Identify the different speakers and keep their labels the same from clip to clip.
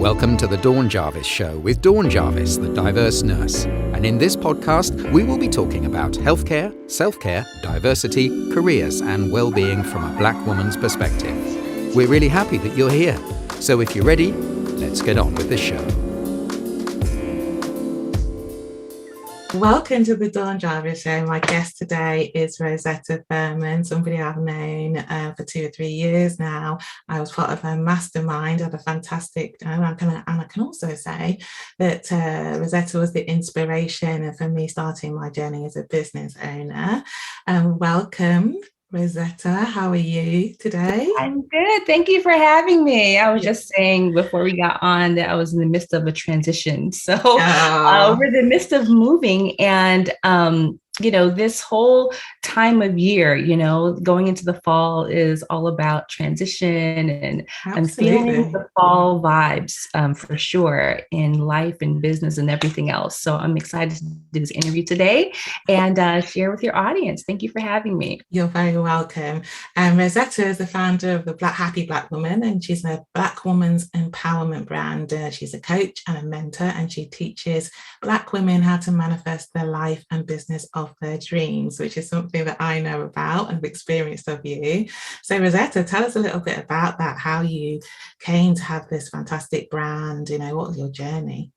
Speaker 1: Welcome to the Dawn Jarvis Show with Dawn Jarvis, the diverse nurse. And in this podcast, we will be talking about healthcare, self-care, diversity, careers, and well-being from a Black woman's perspective. We're really happy that you're here. So if you're ready, let's get on with the show.
Speaker 2: Welcome to the Dawn Jarvis Show. My guest today is Rosetta Thurman, somebody I've known for 2 or 3 years now. I was part of her mastermind, had a fantastic time. And I can also say that Rosetta was the inspiration for me starting my journey as a business owner. Welcome, Rosetta. How are you today?
Speaker 3: I'm good. Thank you for having me. I was just saying before we got on that I was in the midst of a transition. So we're in the midst of moving and, this whole time of year, going into the fall is all about transition and I'm feeling the fall vibes for sure in life and business and everything else. So I'm excited to do this interview today and share with your audience. Thank you for having me.
Speaker 2: You're very welcome. Rosetta is the founder of the Happy Black Woman, and she's a Black woman's empowerment brand. She's a coach and a mentor, and she teaches Black women how to manifest their life and business of their dreams, which is something that I know about and have experienced of you. So Rosetta, tell us a little bit about that, how you came to have this fantastic brand, what was your journey?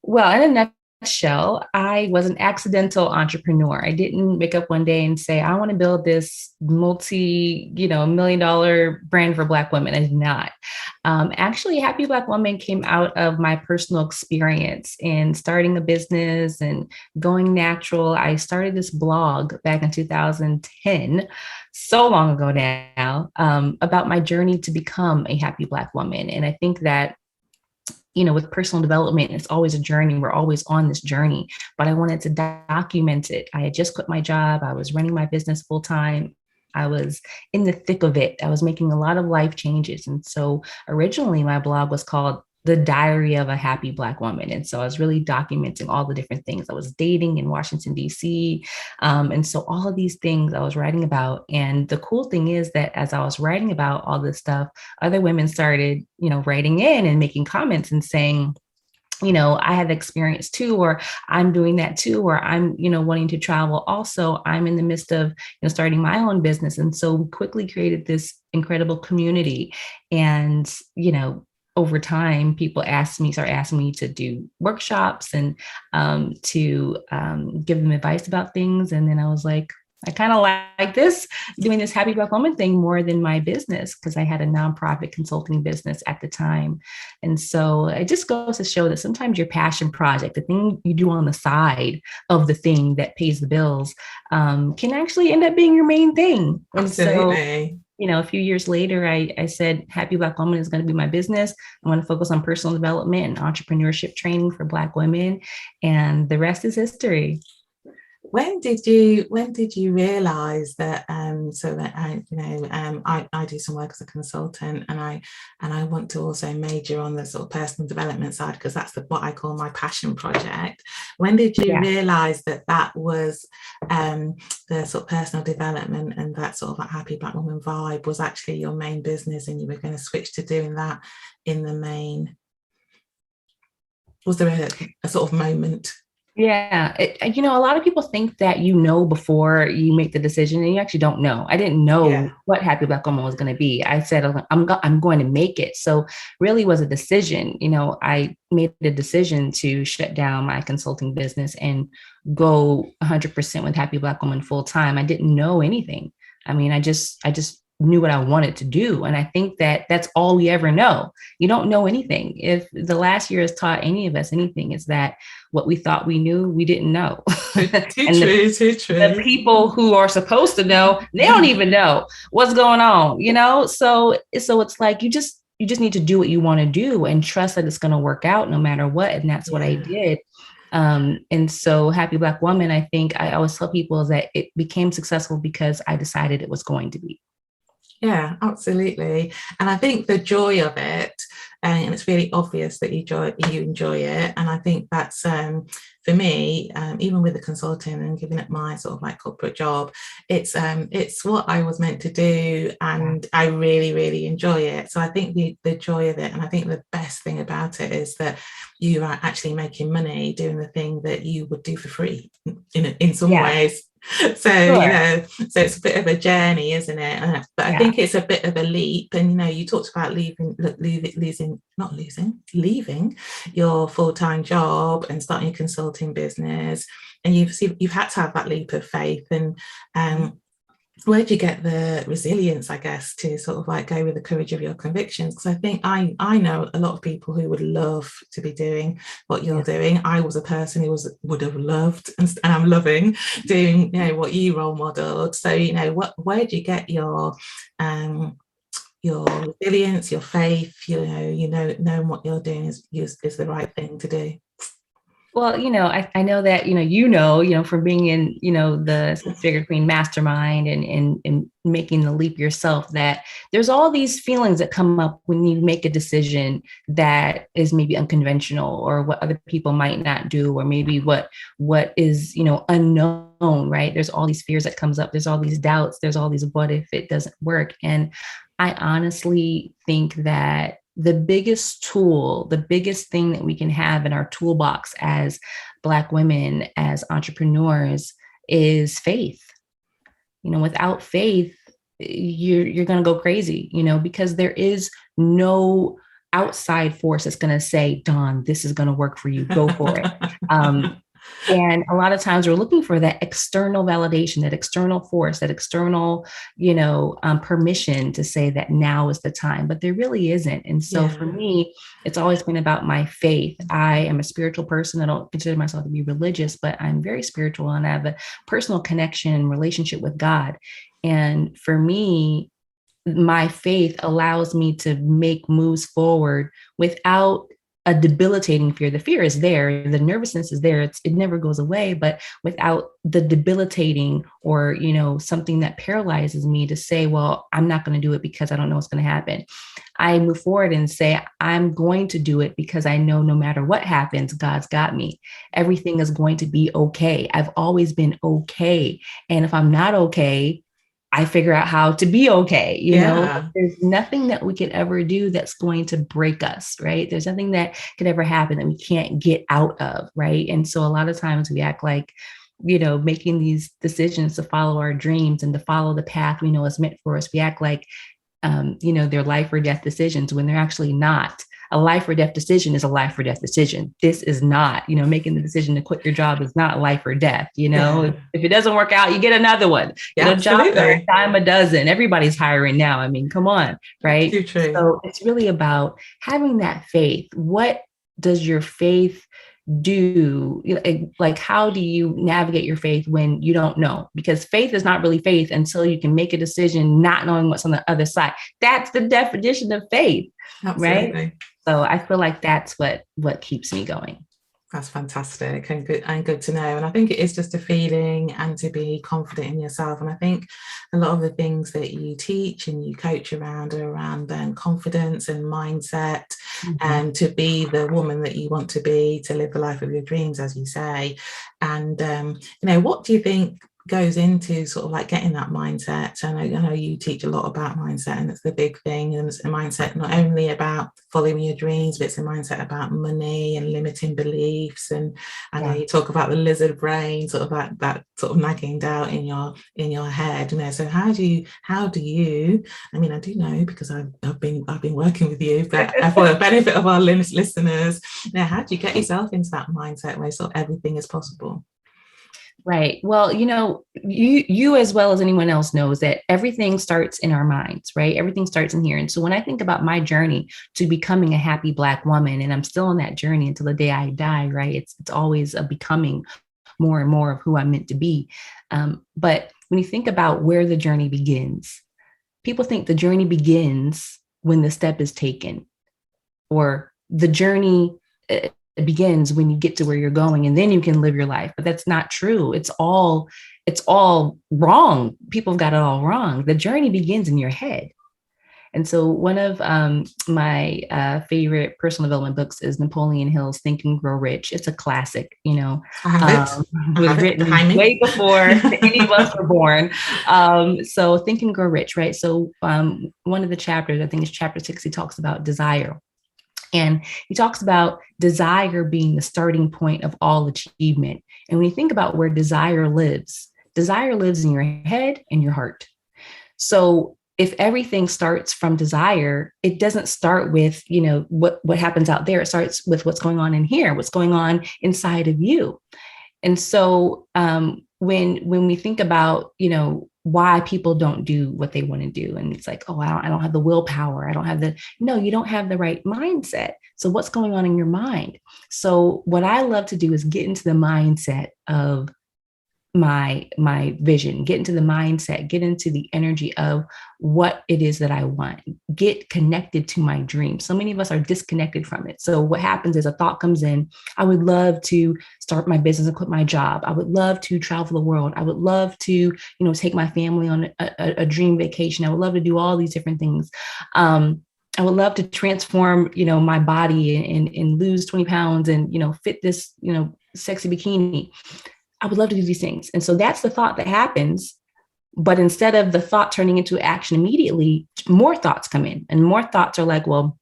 Speaker 3: Well, in a nutshell, I was an accidental entrepreneur. I didn't wake up one day and say, I want to build this $1 million brand for Black women. I did not. Actually, Happy Black Woman came out of my personal experience in starting a business and going natural. I started this blog back in 2010, so long ago now, about my journey to become a happy Black woman. And I think that with personal development, it's always a journey. We're always on this journey, but I wanted to document it. I had just quit my job. I was running my business full time. I was in the thick of it. I was making a lot of life changes. And so originally my blog was called The Diary of a Happy Black Woman. And so I was really documenting all the different things. I was dating in Washington, D.C. And so all of these things I was writing about. And the cool thing is that as I was writing about all this stuff, other women started, writing in and making comments and saying, I have experience too, or I'm doing that too, or I'm, wanting to travel. Also, I'm in the midst of, starting my own business. And so we quickly created this incredible community. And, over time, people start asking me to do workshops and to give them advice about things. And then I was like, I kind of like doing this Happy Black Woman thing more than my business, because I had a nonprofit consulting business at the time. And so it just goes to show that sometimes your passion project, the thing you do on the side of the thing that pays the bills, can actually end up being your main thing.
Speaker 2: Absolutely.
Speaker 3: And so, a few years later, I said, Happy Black Woman is going to be my business. I want to focus on personal development and entrepreneurship training for Black women. And the rest is history.
Speaker 2: When did you realize that so that I do some work as a consultant and I want to also major on the sort of personal development side, because that's what I call my passion project. When did you realize that was the sort of personal development and that sort of like Happy Black Woman vibe was actually your main business and you were going to switch to doing that in the main? Was there a sort of moment?
Speaker 3: Yeah. A lot of people think that before you make the decision, and you actually don't know. I didn't know what Happy Black Woman was going to be. I said, I'm going to make it. So really was a decision. I made the decision to shut down my consulting business and go 100% with Happy Black Woman full time. I didn't know anything. I mean, I just knew what I wanted to do. And I think that that's all we ever know. You don't know anything. If the last year has taught any of us anything, it's that what we thought we knew, we didn't know.
Speaker 2: Too true.
Speaker 3: The people who are supposed to know, they don't even know what's going on, So it's like, you just need to do what you want to do and trust that it's going to work out no matter what. And that's what I did. And so Happy Black Woman, I think I always tell people is that it became successful because I decided it was going to be.
Speaker 2: Yeah, absolutely. And I think the joy of it and it's really obvious that you enjoy it. And I think that's for me, even with the consulting and giving it my sort of like corporate job, it's what I was meant to do, and I really, really enjoy it. So I think the joy of it, and I think the best thing about it is that you are actually making money doing the thing that you would do for free in some ways. So so it's a bit of a journey, isn't it? But I think it's a bit of a leap. And you talked about leaving your full-time job and starting your consulting business, and you've had to have that leap of faith. And where do you get the resilience, I guess, to sort of like go with the courage of your convictions? Because I think I know a lot of people who would love to be doing what you're doing. I was a person who would have loved, and I'm loving doing what you role modeled. So where do you get your resilience, your faith, knowing what you're doing is the right thing to do?
Speaker 3: Well, I know that, from being in, the Six-Figure Queen mastermind and making the leap yourself, that there's all these feelings that come up when you make a decision that is maybe unconventional, or what other people might not do, or maybe what is, unknown, right? There's all these fears that comes up. There's all these doubts. There's all these, what if it doesn't work? And I honestly think that the biggest tool, the biggest thing that we can have in our toolbox as Black women, as entrepreneurs, is faith. Without faith, you're going to go crazy, because there is no outside force that's going to say, Dawn, this is going to work for you. Go for it. And a lot of times we're looking for that external validation, that external force, that external, permission to say that now is the time, but there really isn't. And so for me, it's always been about my faith. I am a spiritual person. I don't consider myself to be religious, but I'm very spiritual, and I have a personal connection and relationship with God. And for me, my faith allows me to make moves forward without a debilitating fear. The fear is there, the nervousness is there, it never goes away, but without the debilitating or, something that paralyzes me to say, well, I'm not going to do it because I don't know what's going to happen. I move forward and say, I'm going to do it because I know no matter what happens, God's got me. Everything is going to be okay. I've always been okay. And if I'm not okay, I figure out how to be okay. There's nothing that we could ever do that's going to break us, right? There's nothing that could ever happen that we can't get out of, right? And so a lot of times we act like, making these decisions to follow our dreams and to follow the path we know is meant for us. We act like, they're life or death decisions when they're actually not. A life or death decision is a life or death decision. This is not, making the decision to quit your job is not life or death. If it doesn't work out, you get another one. Get a job for a dime a dozen. Everybody's hiring now. I mean, come on, right?
Speaker 2: Too true.
Speaker 3: So it's really about having that faith. What does your faith do? Like, how do you navigate your faith when you don't know? Because faith is not really faith until you can make a decision not knowing what's on the other side. That's the definition of faith. Absolutely. Right? So I feel like that's what keeps me going.
Speaker 2: That's fantastic and good to know. And I think it is just a feeling and to be confident in yourself. And I think a lot of the things that you teach and you coach around are around confidence and mindset, and to be the woman that you want to be, to live the life of your dreams, as you say. And, what do you think goes into sort of like getting that mindset? I know you teach a lot about mindset, and it's the big thing. And it's a mindset not only about following your dreams, but it's a mindset about money and limiting beliefs. And I know you talk about the lizard brain, sort of that sort of nagging doubt in your head. So how do you? I mean, I do know because I've been working with you, but for the benefit of our listeners, how do you get yourself into that mindset where sort of everything is possible?
Speaker 3: Right. Well, you as well as anyone else knows that everything starts in our minds, right? Everything starts in here. And so when I think about my journey to becoming a happy Black woman, and I'm still on that journey until the day I die, right? It's always a becoming more and more of who I'm meant to be. But when you think about where the journey begins, people think the journey begins when the step is taken, or the journey it begins when you get to where you're going, and then you can live your life. But that's not true. It's all wrong. People have got it all wrong. The journey begins in your head. And so one of my favorite personal development books is Napoleon Hill's Think and Grow Rich. It's a classic,
Speaker 2: I have it.
Speaker 3: it was written way before any of us were born. So Think and Grow Rich, right? So one of the chapters, I think it's chapter 6, he talks about desire. And he talks about desire being the starting point of all achievement. And when you think about where desire lives in your head and your heart. So if everything starts from desire, it doesn't start with, what happens out there. It starts with what's going on in here, what's going on inside of you. And so when we think about, why people don't do what they want to do, and it's like, oh, I don't have the willpower. No, you don't have the right mindset. So what's going on in your mind? So what I love to do is get into the mindset of my vision, get into the mindset, get into the energy of what it is that I want, get connected to my dream. So many of us are disconnected from it. So what happens is a thought comes in. I would love to start my business and quit my job. I would love to travel the world. I would love to, take my family on a dream vacation. I would love to do all these different things. I would love to transform, my body and lose 20 pounds and, fit this, sexy bikini. I would love to do these things. And so that's the thought that happens. But instead of the thought turning into action immediately, more thoughts come in, and more thoughts are like, well,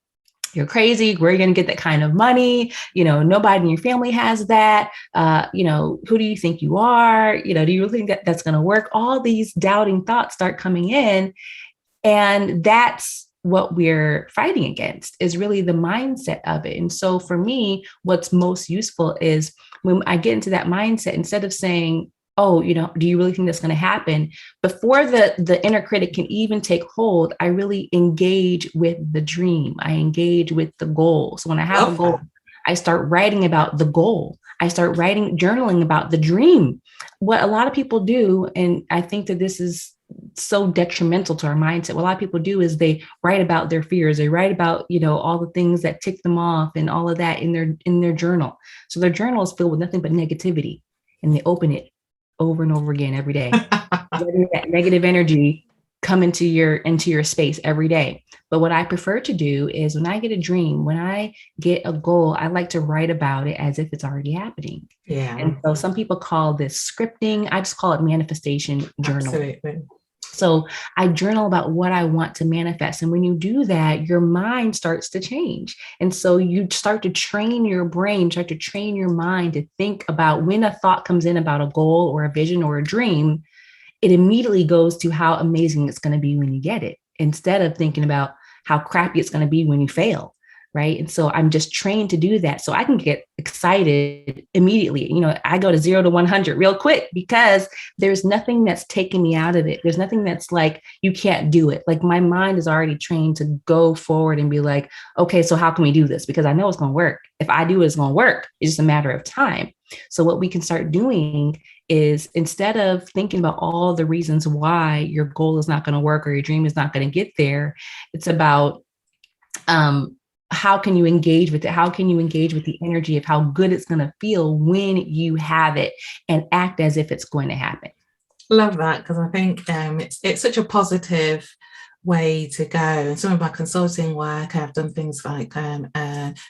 Speaker 3: you're crazy. Where are you going to get that kind of money? Nobody in your family has that. Who do you think you are? Do you really think that that's going to work? All these doubting thoughts start coming in. And that's what we're fighting against, is really the mindset of it. And so for me, what's most useful is when I get into that mindset, instead of saying, oh, do you really think that's going to happen? Before the inner critic can even take hold, I really engage with the dream. I engage with the goal. So when I have a goal, I start writing about the goal. I start journaling about the dream. What a lot of people do, and I think that this is so detrimental to our mindset. What a lot of people do is they write about their fears. They write about, all the things that tick them off and all of that in their journal. So their journal is filled with nothing but negativity, and they open it over and over again every day. Letting that negative energy come into your space every day. But what I prefer to do is when I get a dream, when I get a goal, I like to write about it as if it's already happening.
Speaker 2: Yeah.
Speaker 3: And so some people call this scripting. I just call it manifestation journal.
Speaker 2: Absolutely.
Speaker 3: So I journal about what I want to manifest. And when you do that, your mind starts to change. And so you start to train your brain, start to train your mind to think about, when a thought comes in about a goal or a vision or a dream, it immediately goes to how amazing it's going to be when you get it, instead of thinking about how crappy it's going to be when you fail. Right. And so I'm just trained to do that. So I can get excited immediately. I go to 0 to 100 real quick, because there's nothing that's taking me out of it. There's nothing that's like, you can't do it. Like, my mind is already trained to go forward and be like, okay, so how can we do this? Because I know it's going to work. If I do it, it's going to work. It's just a matter of time. So what we can start doing is, instead of thinking about all the reasons why your goal is not going to work or your dream is not going to get there, it's about, how can you engage with it? How can you engage with the energy of how good it's going to feel when you have it, and act as if it's going to happen?
Speaker 2: Love that, because I think it's such a positive way to go. And some of my consulting work, I've done things like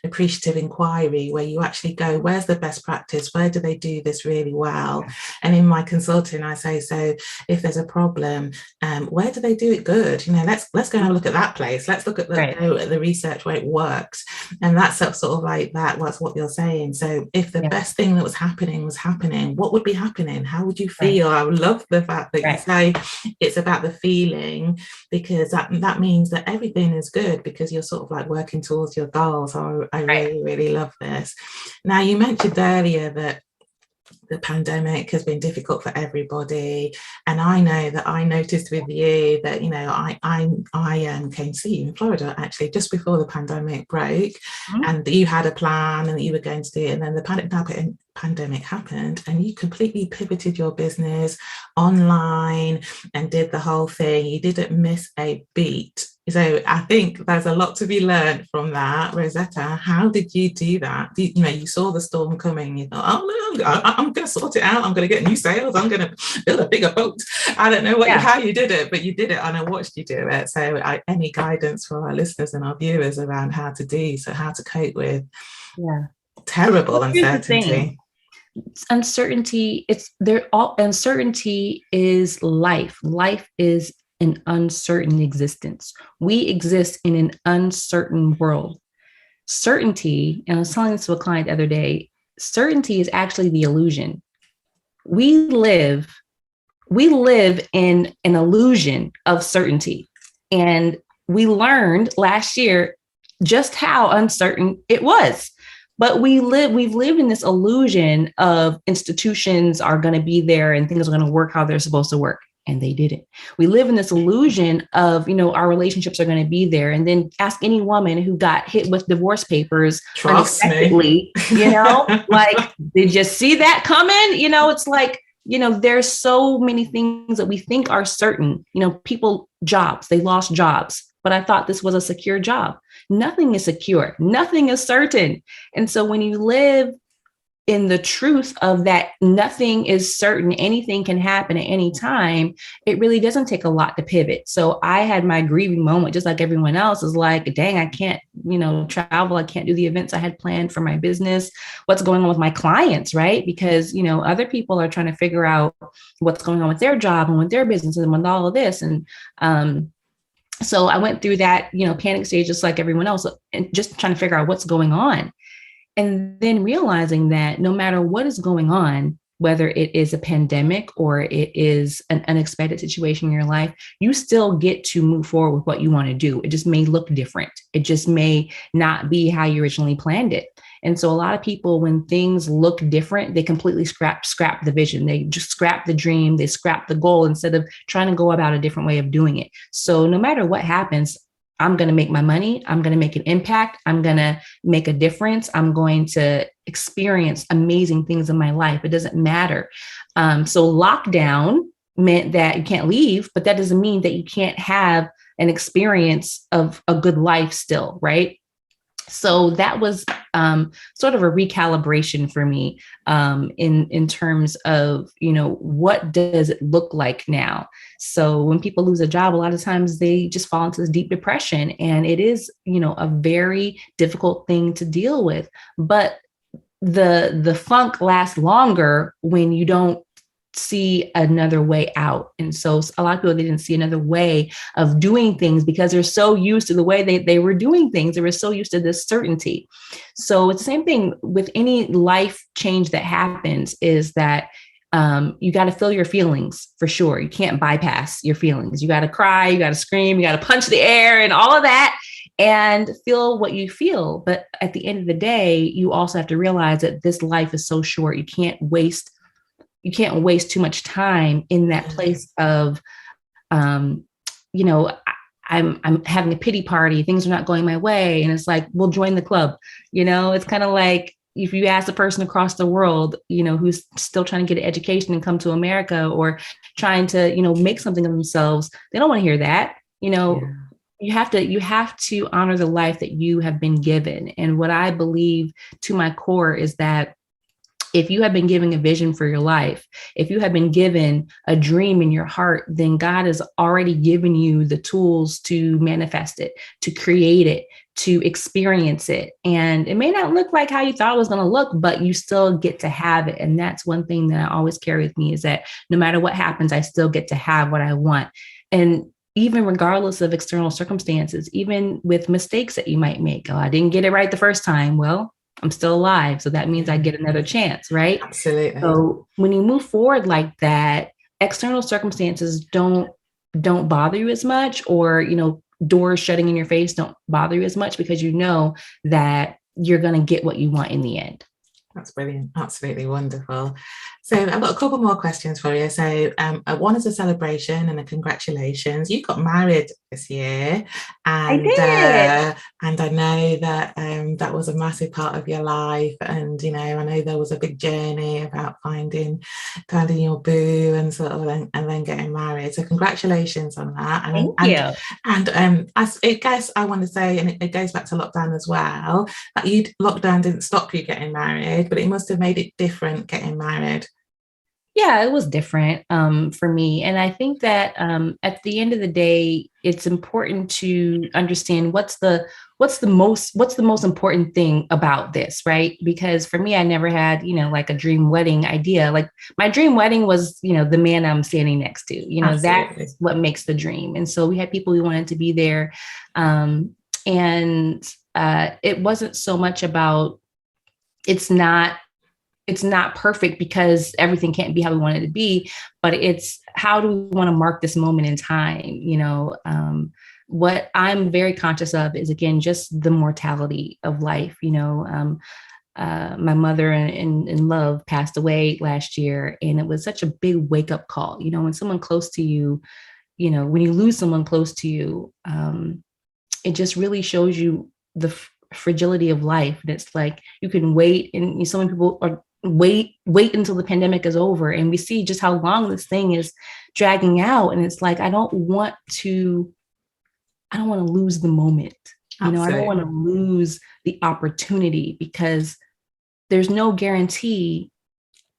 Speaker 2: appreciative inquiry, where you actually go, where's the best practice? Where do they do this really well? And in my consulting, I say, so if there's a problem, where do they do it good? Let's go and have a look at that place. Let's look at the research where it works. And that's sort of like that. That's what you're saying. So if the best thing that was happening, what would be happening? How would you feel? I love the fact that you say it's about the feeling, because that means that everything is good, because you're sort of like working towards your goals. So I really, really love this. Now, you mentioned earlier that the pandemic has been difficult for everybody, and I know that I noticed with you that I came to see you in Florida actually just before the pandemic broke, and you had a plan and that you were going to do it, and then the pandemic happened, and you completely pivoted your business online and did the whole thing. You didn't miss a beat. So I think there's a lot to be learned from that. Rosetta, how did you do that? You saw the storm coming. You thought, oh no, I'm going to sort it out. I'm going to get new sails. I'm going to build a bigger boat. I don't know how you did it, but you did it, and I watched you do it. So any guidance for our listeners and our viewers around how to cope with terrible uncertainty?
Speaker 3: Uncertainty, uncertainty is life. Life is an uncertain existence. We exist in an uncertain world. Certainty, and I was telling this to a client the other day, certainty is actually the illusion. We live in an illusion of certainty. And we learned last year just how uncertain it was. But we've lived in this illusion of institutions are going to be there and things are going to work how they're supposed to work. And they didn't. We live in this illusion of, our relationships are going to be there. And then ask any woman who got hit with divorce papers unexpectedly, like, did you see that coming? It's like, there's so many things that we think are certain, people, jobs, they lost jobs. But I thought this was a secure job. Nothing is secure. Nothing is certain. And so when you live in the truth of that nothing is certain, anything can happen at any time, it really doesn't take a lot to pivot. So I had my grieving moment, just like everyone else, is like, dang, I can't, travel. I can't do the events I had planned for my business. What's going on with my clients, right? Because, other people are trying to figure out what's going on with their job and with their business and with all of this. And, so I went through that, panic stage, just like everyone else, and just trying to figure out what's going on. And then realizing that no matter what is going on, whether it is a pandemic or it is an unexpected situation in your life, you still get to move forward with what you want to do. It just may look different. It just may not be how you originally planned it. And so a lot of people, when things look different, they completely scrap the vision. They just scrap the dream. They scrap the goal instead of trying to go about a different way of doing it. So no matter what happens, I'm going to make my money. I'm going to make an impact. I'm going to make a difference. I'm going to experience amazing things in my life. It doesn't matter. So lockdown meant that you can't leave, but that doesn't mean that you can't have an experience of a good life still, right? So that was sort of a recalibration for me in terms of, what does it look like now? So when people lose a job, a lot of times they just fall into this deep depression, and it is, a very difficult thing to deal with. But the funk lasts longer when you don't see another way out. And so a lot of people, they didn't see another way of doing things because they're so used to the way they were doing things. They were so used to this certainty. So it's the same thing with any life change that happens, is that you got to feel your feelings for sure. You can't bypass your feelings. You got to cry, you got to scream, you got to punch the air and all of that, and feel what you feel. But at the end of the day, you also have to realize that this life is so short. You can't waste too much time in that place of, I'm having a pity party. Things are not going my way. And it's like, well, join the club. It's kind of like if you ask a person across the world, who's still trying to get an education and come to America, or trying to, make something of themselves, they don't want to hear that. You have to honor the life that you have been given. And what I believe to my core is that if you have been given a vision for your life, if you have been given a dream in your heart, then God has already given you the tools to manifest it, to create it, to experience it. And it may not look like how you thought it was going to look, but you still get to have it. And that's one thing that I always carry with me, is that no matter what happens, I still get to have what I want. And even regardless of external circumstances, even with mistakes that you might make. Oh, I didn't get it right the first time. Well, I'm still alive. So that means I get another chance, right?
Speaker 2: Absolutely.
Speaker 3: So when you move forward like that, external circumstances don't bother you as much, or, doors shutting in your face don't bother you as much, because you know that you're going to get what you want in the end.
Speaker 2: That's brilliant. Absolutely wonderful. So I've got a couple more questions for you. So one is a celebration and a congratulations. You got married this year,
Speaker 3: I
Speaker 2: and
Speaker 3: did.
Speaker 2: and I know that that was a massive part of your life. And you know, I know there was a big journey about finding your boo and sort of and then getting married. So congratulations on that.
Speaker 3: Thank you.
Speaker 2: I guess I want to say, and it goes back to lockdown as well, that lockdown didn't stop you getting married, but it must have made it different getting married.
Speaker 3: Yeah, it was different for me. And I think that at the end of the day, it's important to understand what's the most important thing about this, right? Because for me, I never had, like a dream wedding idea. Like my dream wedding was, the man I'm standing next to,
Speaker 2: Absolutely.
Speaker 3: that's what makes the dream. And so we had people who wanted to be there. And it wasn't so much about, it's not perfect because everything can't be how we want it to be, but it's how do we want to mark this moment in time? What I'm very conscious of is, again, just the mortality of life. My mother in love passed away last year, and it was such a big wake up call. When someone close to you, when you lose someone close to you, it just really shows you the fragility of life. And it's like you can wait, and so many people are wait until the pandemic is over, and we see just how long this thing is dragging out. And it's like I don't want to lose the moment.
Speaker 2: Absolutely.
Speaker 3: I don't want to lose the opportunity, because there's no guarantee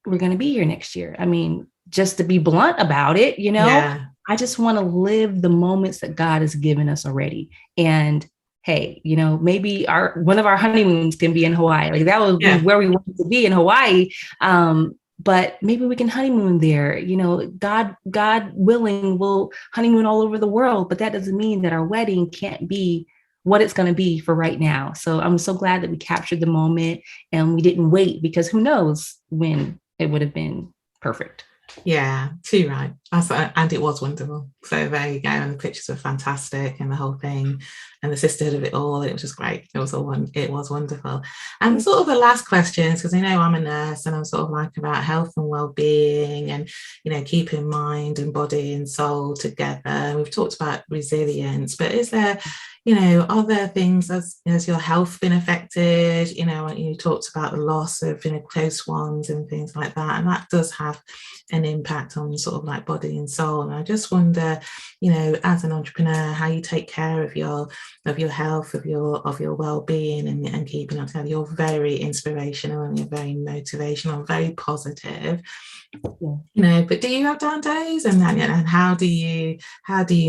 Speaker 3: we're going to be here next year. I mean, just to be blunt about it,
Speaker 2: Yeah.
Speaker 3: I just want to live the moments that God has given us already. And hey, maybe one of our honeymoons can be in Hawaii. Like that would be where we wanted to be, in Hawaii. But maybe we can honeymoon there. God willing, we'll honeymoon all over the world. But that doesn't mean that our wedding can't be what it's going to be for right now. So I'm so glad that we captured the moment and we didn't wait, because who knows when it would have been perfect.
Speaker 2: Yeah, too right. And it was wonderful. So there you go. And the pictures were fantastic, and the whole thing, and the sisterhood of it all. It was just great. It was wonderful. And sort of the last questions, because I know I'm a nurse, and I'm sort of like about health and well-being, and keeping mind and body and soul together. And we've talked about resilience, but is there are there things, as your health been affected? You talked about the loss of close ones and things like that, and that does have an impact on sort of like body and soul. And I just wonder, as an entrepreneur, how you take care of your health, of your well-being, and keeping on together. You're very inspirational, and you're very motivational, and very positive. Yeah. But do you have down days, and how do you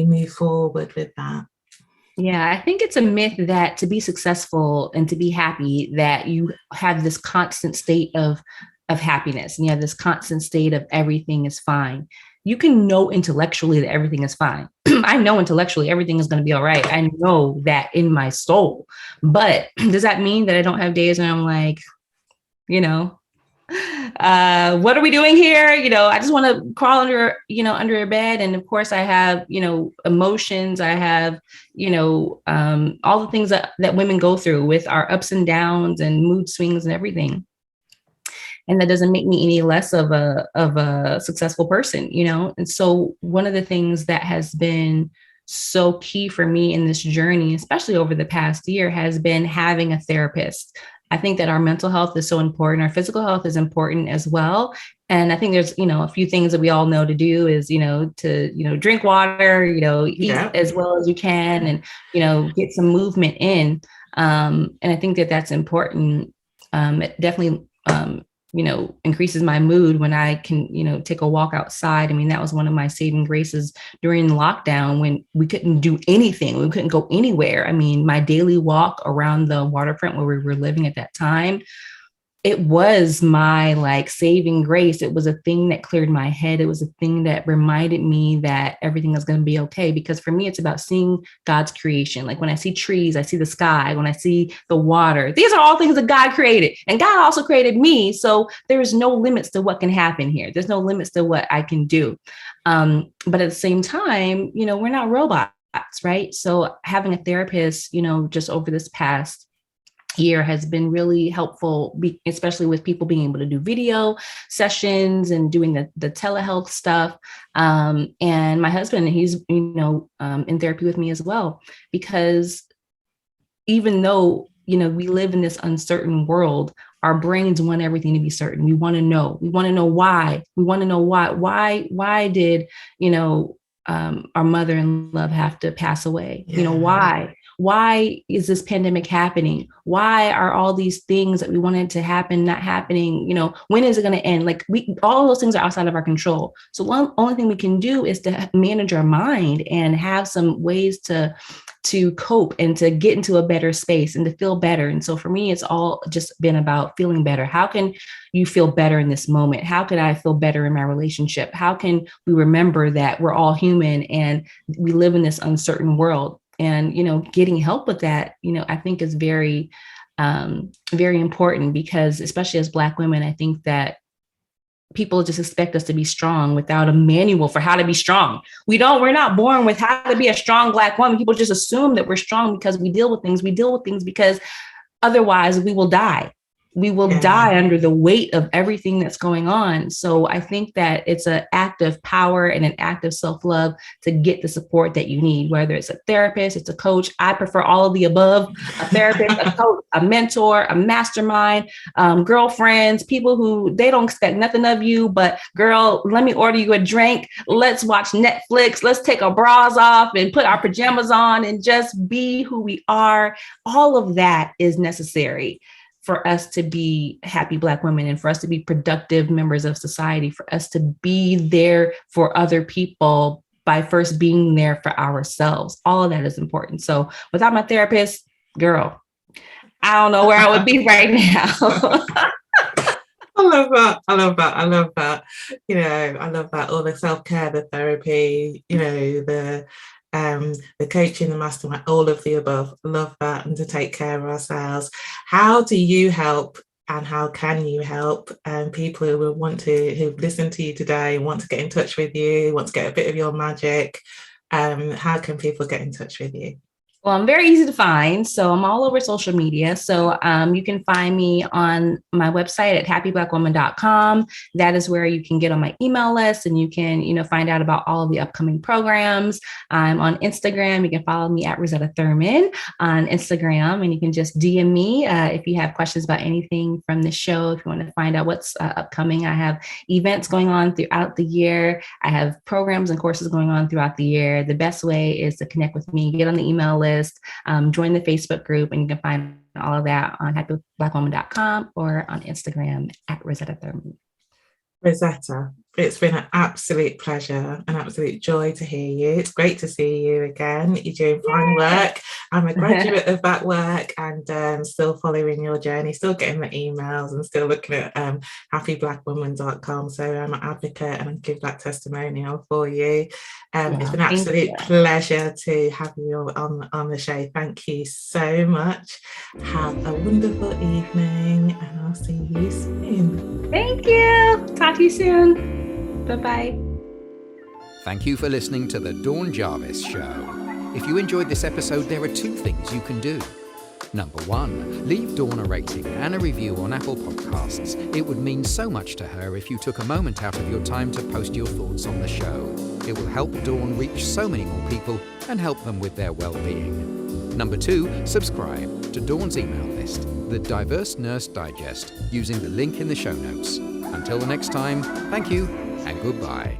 Speaker 2: move forward with that?
Speaker 3: Yeah, I think it's a myth that to be successful and to be happy, that you have this constant state of happiness, and you have this constant state of everything is fine. You can know intellectually that everything is fine. I know intellectually everything is going to be all right. I know that in my soul. But does that mean that I don't have days when I'm like, what are we doing here? I just want to crawl under a bed. And of course I have, emotions. I have, all the things that women go through with our ups and downs and mood swings and everything. And that doesn't make me any less of a successful person, And so one of the things that has been so key for me in this journey, especially over the past year, has been having a therapist. I think that our mental health is so important. Our physical health is important as well. And I think there's, a few things that we all know to do is, to, drink water, eat as well as you can, and, get some movement in. And I think that that's important. It definitely, increases my mood when I can, take a walk outside. I mean, that was one of my saving graces during lockdown when we couldn't do anything. We couldn't go anywhere. I mean, my daily walk around the waterfront where we were living at that time, it was my saving grace. It was a thing that cleared my head. It was a thing that reminded me that everything is going to be okay. Because for me, it's about seeing God's creation. Like when I see trees, I see the sky, when I see the water, these are all things that God created, and God also created me. So there is no limits to what can happen here. There's no limits to what I can do. But at the same time, we're not robots, right? So having a therapist, just over this past year has been really helpful, especially with people being able to do video sessions and doing the telehealth stuff. And my husband, he's, in therapy with me as well, because even though, we live in this uncertain world, our brains want everything to be certain. We want to know why. We want to know why did, our mother in love have to pass away?
Speaker 2: Yeah.
Speaker 3: Why is this pandemic happening? Why are all these things that we wanted to happen not happening? When is it going to end? Like, all those things are outside of our control. So one only thing we can do is to manage our mind and have some ways to cope and to get into a better space and to feel better. And so for me, it's all just been about feeling better. How can you feel better in this moment? How can I feel better in my relationship? How can we remember that we're all human and we live in this uncertain world? And, getting help with that, I think is very, very important, because especially as Black women, I think that people just expect us to be strong without a manual for how to be strong. We're not born with how to be a strong Black woman. People just assume that we're strong because we deal with things. We deal with things because otherwise we will die. We will die under the weight of everything that's going on. So I think that it's an act of power and an act of self-love to get the support that you need, whether it's a therapist, it's a coach. I prefer all of the above: a therapist, a coach, a mentor, a mastermind, girlfriends, people who they don't expect nothing of you, but girl, let me order you a drink. Let's watch Netflix. Let's take our bras off and put our pajamas on and just be who we are. All of that is necessary for us to be happy Black women and for us to be productive members of society, for us to be there for other people by first being there for ourselves. All of that is important. So without my therapist, girl, I don't know where I would be right now.
Speaker 2: I love that. I love that. I love that. I love that. All the self-care, the therapy, the coaching, the mastermind, all of the above. Love that. And to take care of ourselves. How do you help, and how can you help people who've listened to you today, want to get in touch with you, want to get a bit of your magic? How can people get in touch with you?
Speaker 3: Well, I'm very easy to find. So I'm all over social media. So you can find me on my website at happyblackwoman.com. That is where you can get on my email list and you can, find out about all of the upcoming programs. I'm on Instagram. You can follow me at Rosetta Thurman on Instagram, and you can just DM me if you have questions about anything from the show. If you want to find out what's upcoming, I have events going on throughout the year. I have programs and courses going on throughout the year. The best way is to connect with me, get on the email list, join the Facebook group, and you can find all of that on happyblackwoman.com or on Instagram at Rosetta Thurman.
Speaker 2: Rosetta, it's been an absolute pleasure, an absolute joy to hear you. It's great to see you again. You're doing fine work. I'm a graduate of that work, and still following your journey, still getting the emails and still looking at happyblackwoman.com. So I'm an advocate and I give that testimonial for you. It's been an absolute pleasure to have you on the show. Thank you so much. Have a wonderful evening, and I'll see you soon.
Speaker 3: Thank you. Talk to you soon. Bye-bye.
Speaker 1: Thank you for listening to The Dawn Jarvis Show. If you enjoyed this episode, there are two things you can do. Number one, leave Dawn a rating and a review on Apple Podcasts. It would mean so much to her if you took a moment out of your time to post your thoughts on the show. It will help Dawn reach so many more people and help them with their well-being. Number two, subscribe to Dawn's email list, The Diverse Nurse Digest, using the link in the show notes. Until the next time, thank you and goodbye.